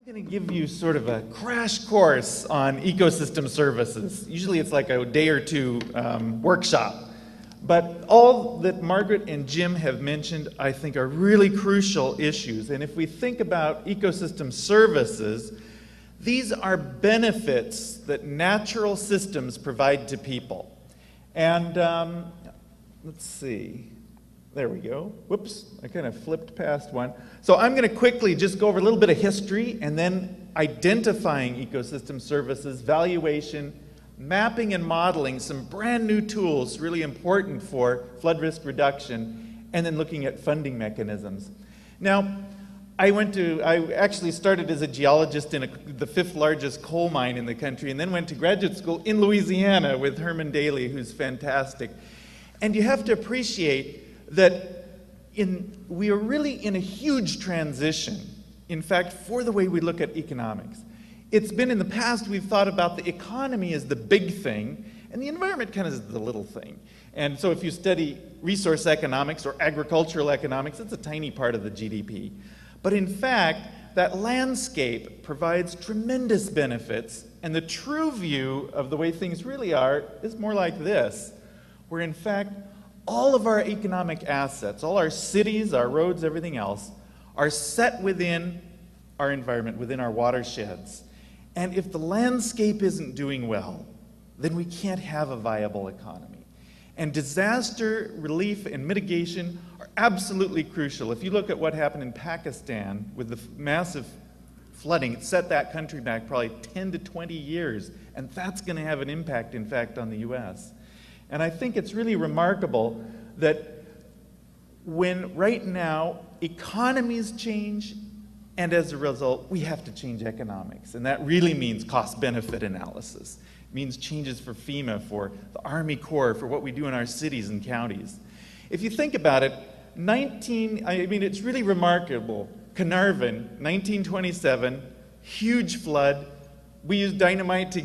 I'm going to give you sort of a crash course on ecosystem services. Usually it's like a day or two workshop. But all that Margaret and Jim have mentioned, I think, are really crucial issues. And if we think about ecosystem services, these are benefits that natural systems provide to people. And let's see. There we go. Whoops, I kind of flipped past one. So I'm going to quickly just go over a little bit of history and then identifying ecosystem services, valuation, mapping and modeling some brand new tools really important for flood risk reduction, and then looking at funding mechanisms. Now, I actually started as a geologist in the 5th largest coal mine in the country, and then went to graduate school in Louisiana with Herman Daly, who's fantastic. And you have to appreciate that we are really in a huge transition, in fact, for the way we look at economics. It's been in the past, we've thought about the economy as the big thing, and the environment kind of is the little thing. And so if you study resource economics or agricultural economics, it's a tiny part of the GDP. But in fact, that landscape provides tremendous benefits, and the true view of the way things really are is more like this, where in fact, all of our economic assets, all our cities, our roads, everything else, are set within our environment, within our watersheds. And if the landscape isn't doing well, then we can't have a viable economy. And disaster relief and mitigation are absolutely crucial. If you look at what happened in Pakistan with the massive flooding, it set that country back probably 10 to 20 years, and that's going to have an impact, in fact, on the US. And I think it's really remarkable that when right now economies change, and as a result, we have to change economics. And that really means cost-benefit analysis. It means changes for FEMA, for the Army Corps, for what we do in our cities and counties. If you think about it, it's really remarkable. Carnarvon, 1927, huge flood. We used dynamite to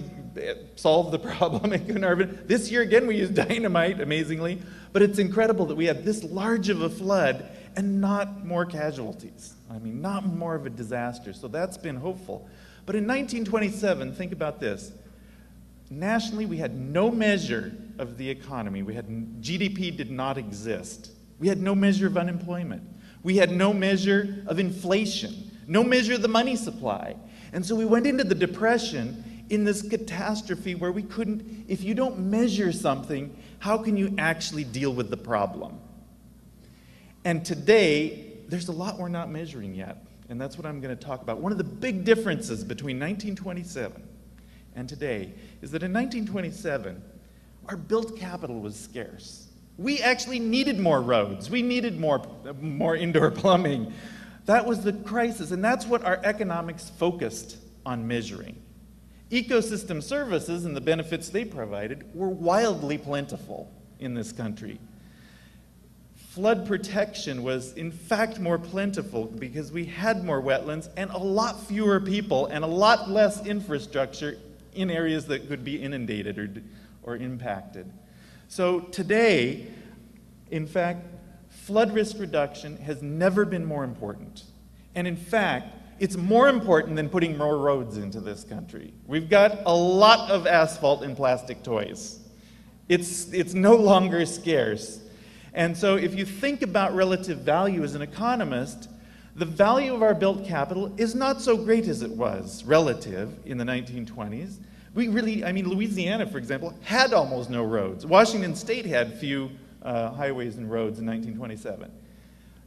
solve the problem in Carnarvon. This year, again, we used dynamite, amazingly. But it's incredible that we had this large of a flood and not more casualties. I mean, not more of a disaster. So that's been hopeful. But in 1927, think about this. Nationally, we had no measure of the economy. GDP did not exist. We had no measure of unemployment. We had no measure of inflation, no measure of the money supply. And so we went into the Depression in this catastrophe where we couldn't, if you don't measure something, how can you actually deal with the problem? And today, there's a lot we're not measuring yet, and that's what I'm going to talk about. One of the big differences between 1927 and today is that in 1927, our built capital was scarce. We actually needed more roads. We needed more indoor plumbing. That was the crisis, and that's what our economics focused on measuring. Ecosystem services and the benefits they provided were wildly plentiful in this country. Flood protection was, in fact, more plentiful because we had more wetlands and a lot fewer people and a lot less infrastructure in areas that could be inundated or impacted. So today, in fact, flood risk reduction has never been more important. And in fact, it's more important than putting more roads into this country. We've got a lot of asphalt and plastic toys. It's no longer scarce. And so if you think about relative value as an economist, the value of our built capital is not so great as it was relative in the 1920s. Louisiana, for example, had almost no roads. Washington State had few highways and roads in 1927.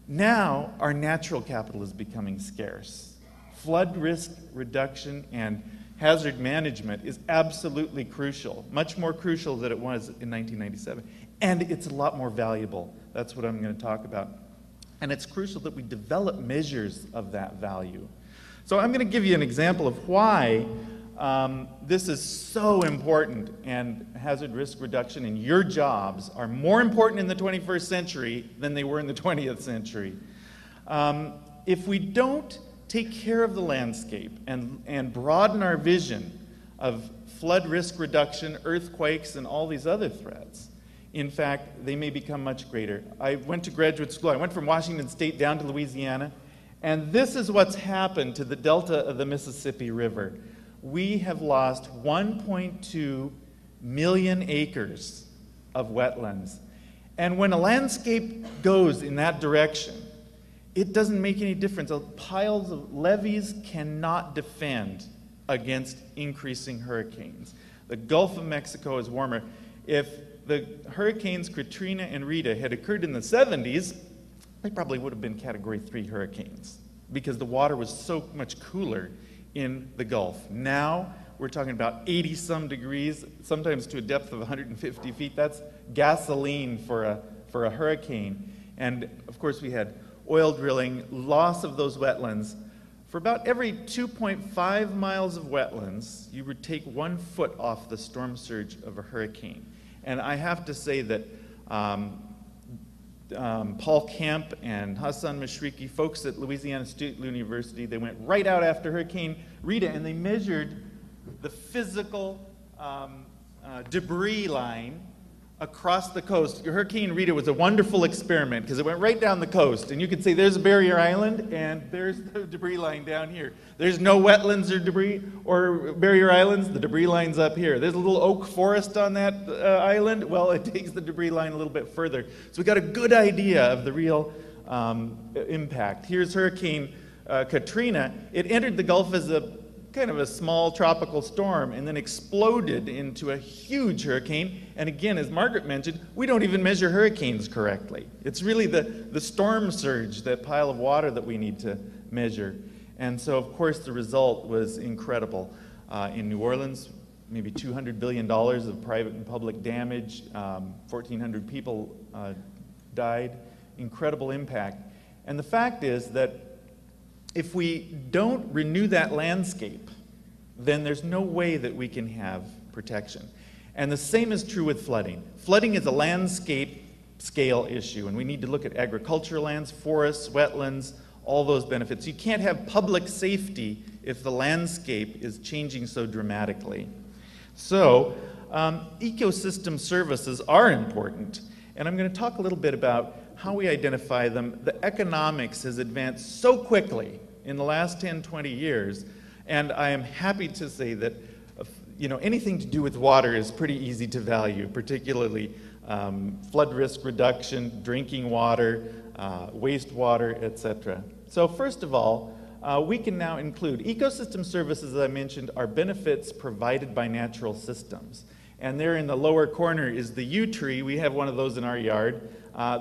Now, our natural capital is becoming scarce. Flood risk reduction and hazard management is absolutely crucial, much more crucial than it was in 1997. And it's a lot more valuable. That's what I'm going to talk about. And it's crucial that we develop measures of that value. So I'm going to give you an example of why this is so important, and hazard risk reduction and your jobs are more important in the 21st century than they were in the 20th century. If we don't take care of the landscape and broaden our vision of flood risk reduction, earthquakes, and all these other threats, in fact, they may become much greater. I went to graduate school. I went from Washington State down to Louisiana, And this is what's happened to the delta of the Mississippi River. We have lost 1.2 million acres of wetlands. And when a landscape goes in that direction, it doesn't make any difference. Piles of levees cannot defend against increasing hurricanes. The Gulf of Mexico is warmer. If the hurricanes Katrina and Rita had occurred in the 70s, they probably would have been Category 3 hurricanes because the water was so much cooler in the Gulf. Now we're talking about 80-some degrees, sometimes to a depth of 150 feet. That's gasoline for a hurricane. And of course we had oil drilling, loss of those wetlands. For about every 2.5 miles of wetlands, you would take 1 foot off the storm surge of a hurricane. And I have to say that Paul Kemp and Hassan Mashriqi, folks at Louisiana State University, they went right out after Hurricane Rita and they measured the physical debris line across the coast. Hurricane Rita was a wonderful experiment because it went right down the coast, and you could say there's a barrier island and there's the debris line down here. There's no wetlands or debris or barrier islands, the debris line's up here. There's a little oak forest on that island. Well, it takes the debris line a little bit further. So we got a good idea of the real impact. Here's Hurricane Katrina. It entered the Gulf as a kind of a small tropical storm and then exploded into a huge hurricane. And again, as Margaret mentioned, we don't even measure hurricanes correctly. It's really the storm surge, that pile of water, that we need to measure. And so, of course, the result was incredible. In New Orleans, maybe $200 billion of private and public damage, 1,400 people died, incredible impact. And the fact is that if we don't renew that landscape, then there's no way that we can have protection. And the same is true with flooding. Flooding is a landscape scale issue, and we need to look at agricultural lands, forests, wetlands, all those benefits. You can't have public safety if the landscape is changing so dramatically. So, ecosystem services are important, and I'm going to talk a little bit about how we identify them. The economics has advanced so quickly in the last 10, 20 years, and I am happy to say that anything to do with water is pretty easy to value, particularly flood risk reduction, drinking water, wastewater, etc. So first of all, we can now include ecosystem services, as I mentioned, are benefits provided by natural systems. And there in the lower corner is the yew tree. We have one of those in our yard.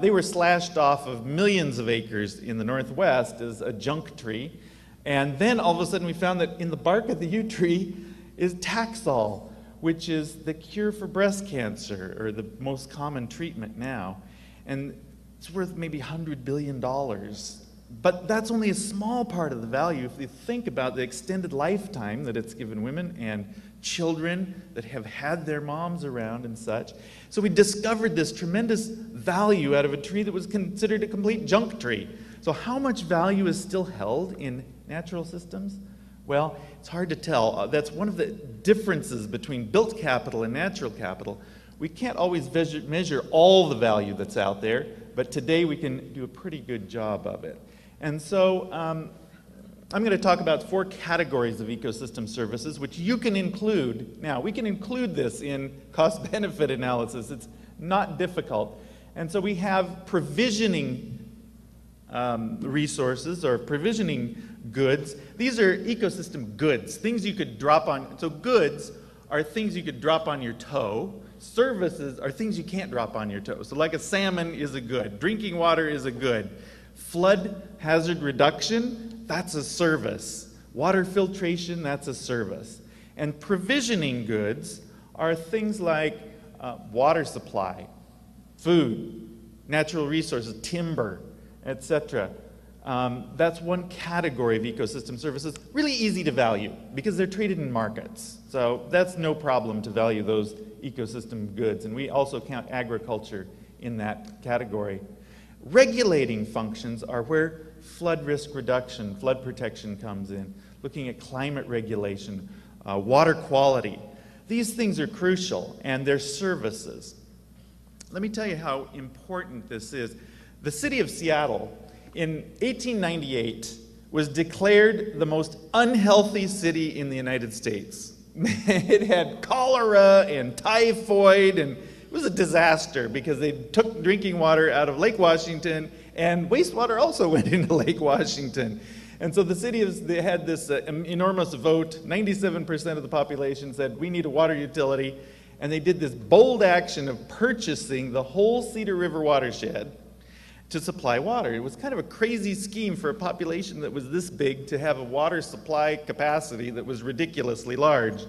They were slashed off of millions of acres in the Northwest as a junk tree. And then all of a sudden we found that in the bark of the yew tree is Taxol, which is the cure for breast cancer, or the most common treatment now. And it's worth maybe $100 billion. But that's only a small part of the value if you think about the extended lifetime that it's given women and children that have had their moms around and such. So we discovered this tremendous value out of a tree that was considered a complete junk tree. So how much value is still held in natural systems? Well, it's hard to tell. That's one of the differences between built capital and natural capital. We can't always measure all the value that's out there, but today we can do a pretty good job of it. And so I'm going to talk about 4 categories of ecosystem services, which you can include. Now, we can include this in cost-benefit analysis. It's not difficult. And so we have provisioning resources or provisioning goods. These are ecosystem goods, things you could drop on. So goods are things you could drop on your toe. Services are things you can't drop on your toe. So like a salmon is a good. Drinking water is a good. Flood hazard reduction, that's a service. Water filtration, that's a service. And provisioning goods are things like water supply, food, natural resources, timber, etc. That's one category of ecosystem services. Really easy to value because they're traded in markets. So that's no problem to value those ecosystem goods. And we also count agriculture in that category. Regulating functions are where flood risk reduction, flood protection comes in, looking at climate regulation, water quality. These things are crucial, and they're services. Let me tell you how important this is. The city of Seattle, in 1898, was declared the most unhealthy city in the United States. It had cholera and typhoid, and it was a disaster because they took drinking water out of Lake Washington, and wastewater also went into Lake Washington. And so the city they had this enormous vote. 97% of the population said, we need a water utility. And they did this bold action of purchasing the whole Cedar River watershed to supply water. It was kind of a crazy scheme for a population that was this big to have a water supply capacity that was ridiculously large.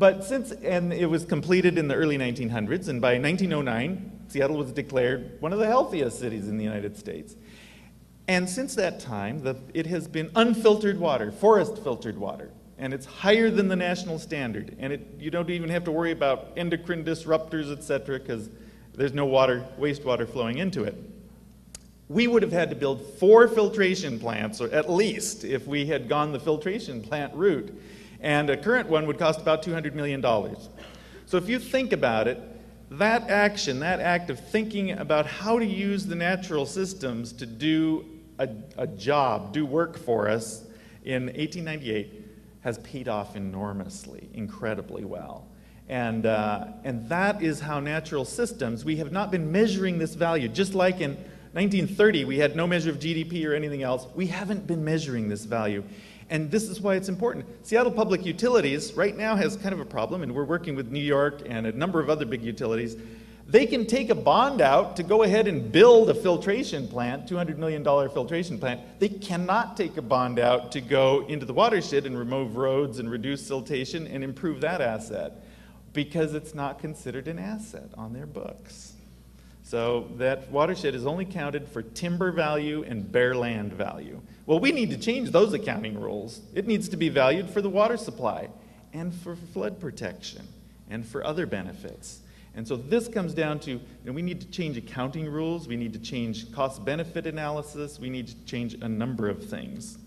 And it was completed in the early 1900s, and by 1909, Seattle was declared one of the healthiest cities in the United States. And since that time, it has been unfiltered water, forest filtered water, and it's higher than the national standard. And you don't even have to worry about endocrine disruptors, et cetera, because there's no wastewater flowing into it. We would have had to build 4 filtration plants, or at least, if we had gone the filtration plant route. And a current one would cost about $200 million. So if you think about it, that act of thinking about how to use the natural systems to do a job, do work for us in 1898 has paid off enormously, incredibly well. And that is how natural systems, we have not been measuring this value. Just like in 1930, we had no measure of GDP or anything else. We haven't been measuring this value. And this is why it's important. Seattle Public Utilities right now has kind of a problem, and we're working with New York and a number of other big utilities. They can take a bond out to go ahead and build a filtration plant, $200 million filtration plant. They cannot take a bond out to go into the watershed and remove roads and reduce siltation and improve that asset, because it's not considered an asset on their books. So that watershed is only counted for timber value and bare land value. Well, we need to change those accounting rules. It needs to be valued for the water supply and for flood protection and for other benefits. And so this comes down to, we need to change accounting rules, we need to change cost-benefit analysis, we need to change a number of things.